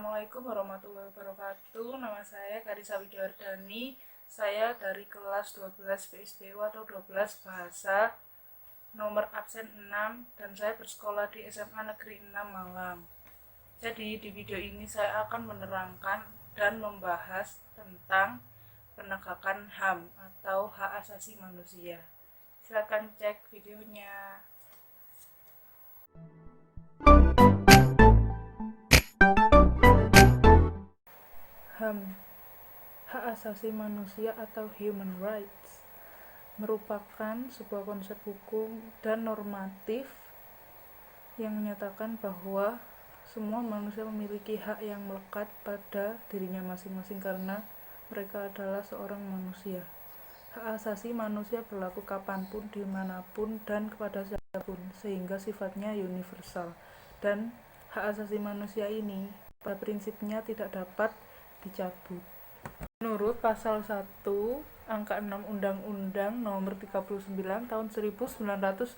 Assalamualaikum warahmatullahi wabarakatuh. Nama saya Karissa Widiwardani. Saya dari kelas 12 PSBU atau 12 Bahasa, nomor absen 6, dan saya bersekolah di SMA Negeri 6 Malang. Jadi di video ini saya akan menerangkan dan membahas tentang penegakan HAM atau hak asasi manusia. Silakan cek videonya. HAM, hak asasi manusia atau human rights, merupakan sebuah konsep hukum dan normatif yang menyatakan bahwa semua manusia memiliki hak yang melekat pada dirinya masing-masing karena mereka adalah seorang manusia. Hak asasi manusia berlaku kapanpun, dimanapun, dan kepada siapapun, sehingga sifatnya universal. Dan hak asasi manusia ini pada prinsipnya tidak dapat dicabut. Menurut pasal 1 angka 6 Undang-Undang Nomor 39 Tahun 1999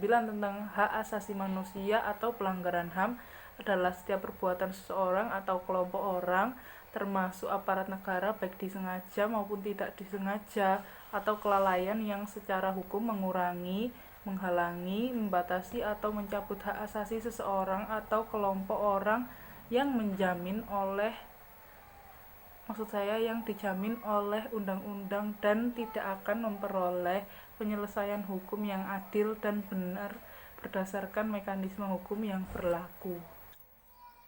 tentang hak asasi manusia atau pelanggaran HAM adalah setiap perbuatan seseorang atau kelompok orang, termasuk aparat negara, baik disengaja maupun tidak disengaja, atau kelalaian yang secara hukum mengurangi, menghalangi, membatasi, atau mencabut hak asasi seseorang atau kelompok orang yang dijamin oleh undang-undang dan tidak akan memperoleh penyelesaian hukum yang adil dan benar berdasarkan mekanisme hukum yang berlaku.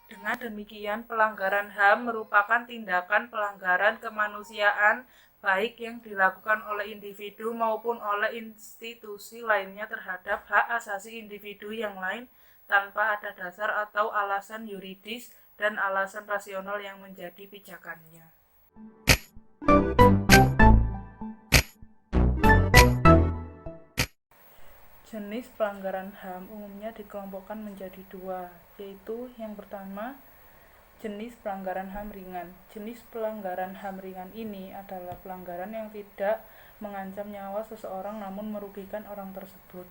Dengan demikian, pelanggaran HAM merupakan tindakan pelanggaran kemanusiaan baik yang dilakukan oleh individu maupun oleh institusi lainnya terhadap hak asasi individu yang lain tanpa ada dasar atau alasan yuridis dan alasan rasional yang menjadi pijakannya. Jenis pelanggaran HAM umumnya dikelompokkan menjadi dua, yaitu yang pertama, jenis pelanggaran HAM ringan. Jenis pelanggaran HAM ringan ini adalah pelanggaran yang tidak mengancam nyawa seseorang namun merugikan orang tersebut.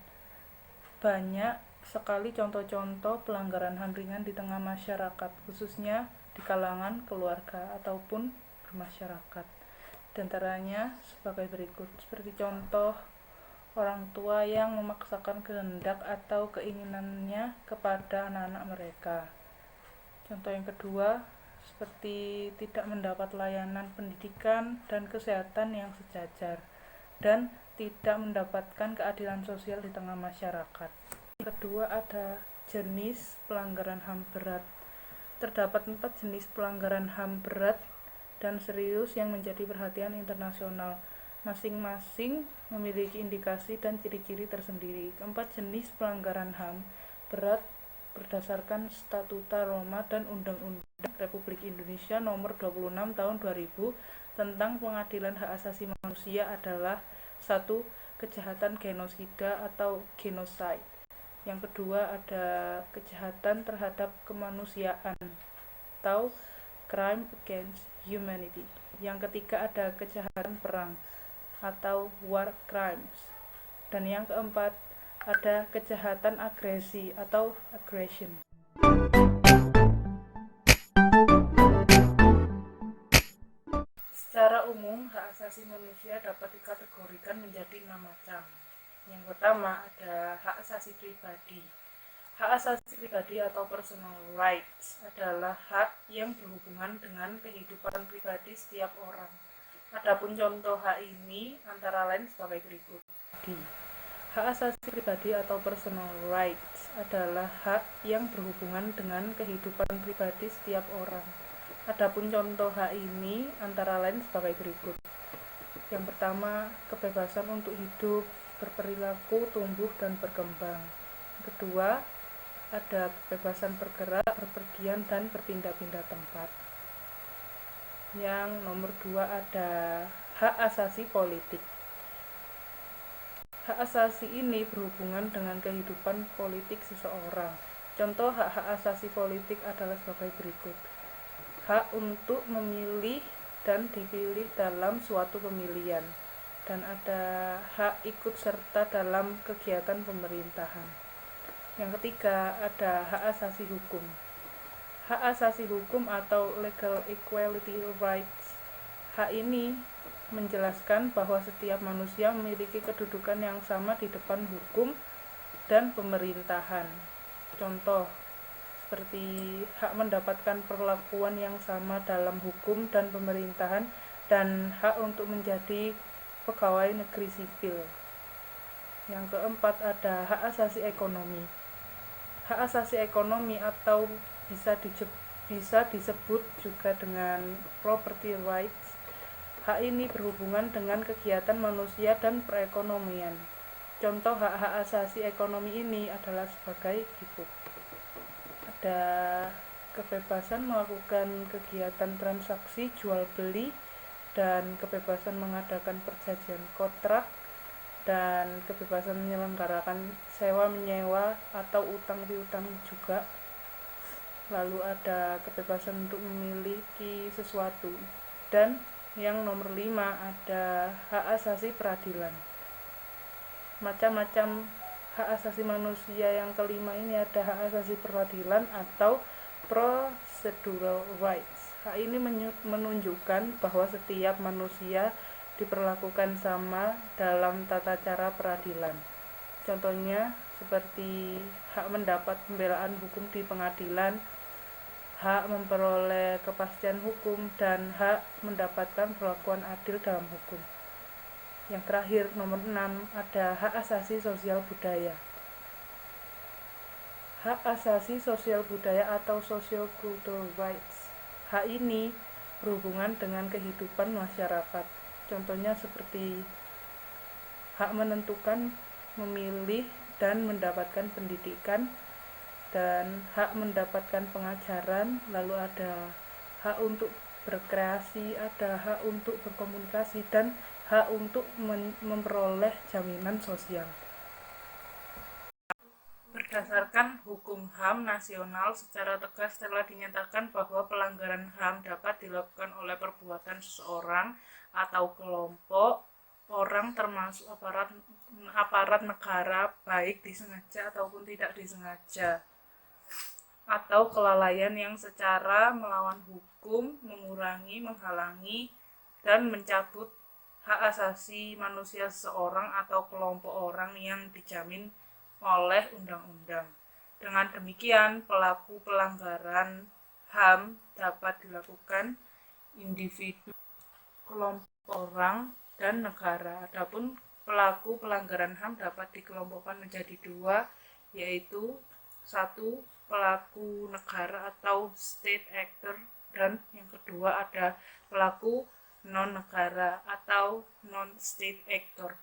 Banyak sekali contoh-contoh pelanggaran HAM ringan di tengah masyarakat, khususnya di kalangan keluarga ataupun bermasyarakat. Di antaranya sebagai berikut, seperti contoh orang tua yang memaksakan kehendak atau keinginannya kepada anak-anak mereka. Contoh yang kedua, seperti tidak mendapat layanan pendidikan dan kesehatan yang sejajar, dan tidak mendapatkan keadilan sosial di tengah masyarakat. Yang kedua, ada jenis pelanggaran HAM berat. Terdapat 4 jenis pelanggaran HAM berat dan serius yang menjadi perhatian internasional. Masing-masing memiliki indikasi dan ciri-ciri tersendiri. Keempat jenis pelanggaran HAM berat berdasarkan Statuta Roma dan Undang-Undang Republik Indonesia Nomor 26 Tahun 2000 tentang Pengadilan Hak Asasi Manusia adalah 1. Kejahatan genosida atau genocide. Yang kedua ada kejahatan terhadap kemanusiaan atau crime against humanity. Yang ketiga ada kejahatan perang atau war crimes. Dan yang keempat ada kejahatan agresi atau aggression. Secara umum, hak asasi manusia dapat dikategorikan menjadi 6 macam. Yang pertama ada hak asasi pribadi. Hak asasi pribadi atau personal rights adalah hak yang berhubungan dengan kehidupan pribadi setiap orang. Adapun contoh hak ini antara lain sebagai berikut. Hak asasi pribadi atau personal rights adalah hak yang berhubungan dengan kehidupan pribadi setiap orang. Adapun contoh hak ini antara lain sebagai berikut. Yang pertama, kebebasan untuk hidup, berperilaku, tumbuh, dan berkembang. Yang kedua, ada kebebasan bergerak, berpergian, dan berpindah-pindah tempat. Yang nomor 2 ada hak asasi politik. Hak asasi ini berhubungan dengan kehidupan politik seseorang. Contoh hak-hak asasi politik adalah sebagai berikut. Hak untuk memilih dan dipilih dalam suatu pemilihan. Dan ada hak ikut serta dalam kegiatan pemerintahan. Yang ketiga ada hak asasi hukum. Hak asasi hukum atau legal equality rights. Hak ini menjelaskan bahwa setiap manusia memiliki kedudukan yang sama di depan hukum dan pemerintahan. Contoh, seperti hak mendapatkan perlakuan yang sama dalam hukum dan pemerintahan dan hak untuk menjadi pegawai negeri sipil. Yang keempat ada hak asasi ekonomi. Hak asasi ekonomi atau bisa disebut juga dengan property rights. Hak ini berhubungan dengan kegiatan manusia dan perekonomian. Contoh hak-hak asasi ekonomi ini adalah sebagai berikut. Ada kebebasan melakukan kegiatan transaksi jual beli dan kebebasan mengadakan perjanjian kontrak dan kebebasan menyelenggarakan sewa menyewa atau utang piutang juga. Lalu ada kebebasan untuk memiliki sesuatu. Dan yang nomor 5 ada hak asasi peradilan. Macam-macam hak asasi manusia. Yang kelima ini ada hak asasi peradilan atau procedural rights. Hak ini menunjukkan bahwa setiap manusia diperlakukan sama dalam tata cara peradilan. Contohnya seperti hak mendapat pembelaan hukum di pengadilan, hak memperoleh kepastian hukum, dan hak mendapatkan perlakuan adil dalam hukum. Yang terakhir, nomor 6, ada hak asasi sosial budaya. Hak asasi sosial budaya atau socio-cultural rights. Hak ini berhubungan dengan kehidupan masyarakat. Contohnya seperti hak menentukan, memilih, dan mendapatkan pendidikan, dan hak mendapatkan pengajaran. Lalu ada hak untuk berkreasi, ada hak untuk berkomunikasi, dan hak untuk memperoleh jaminan sosial. Berdasarkan hukum HAM nasional, secara tegas telah dinyatakan bahwa pelanggaran HAM dapat dilakukan oleh perbuatan seseorang atau kelompok orang termasuk aparat negara, baik disengaja ataupun tidak disengaja, atau kelalaian yang secara melawan hukum, mengurangi, menghalangi, dan mencabut hak asasi manusia seseorang atau kelompok orang yang dijamin oleh undang-undang. Dengan demikian, pelaku pelanggaran HAM dapat dilakukan individu, kelompok orang, dan negara. Adapun pelaku pelanggaran HAM dapat dikelompokkan menjadi dua, yaitu 1. Pelaku negara atau state actor, dan yang kedua ada pelaku non-negara atau non-state actor.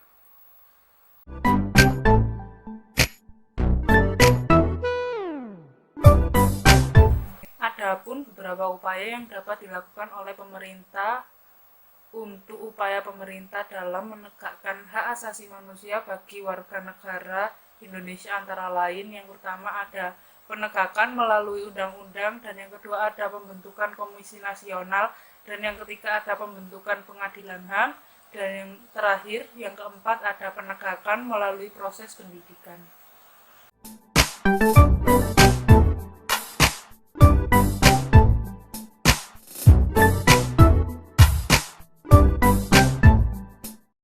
Adapun beberapa upaya yang dapat dilakukan oleh pemerintah. Untuk upaya pemerintah dalam menegakkan hak asasi manusia bagi warga negara Indonesia antara lain, yang pertama ada penegakan melalui undang-undang, dan yang kedua ada pembentukan komisi nasional, dan yang ketiga ada pembentukan pengadilan HAM, dan yang terakhir, yang keempat ada penegakan melalui proses pendidikan.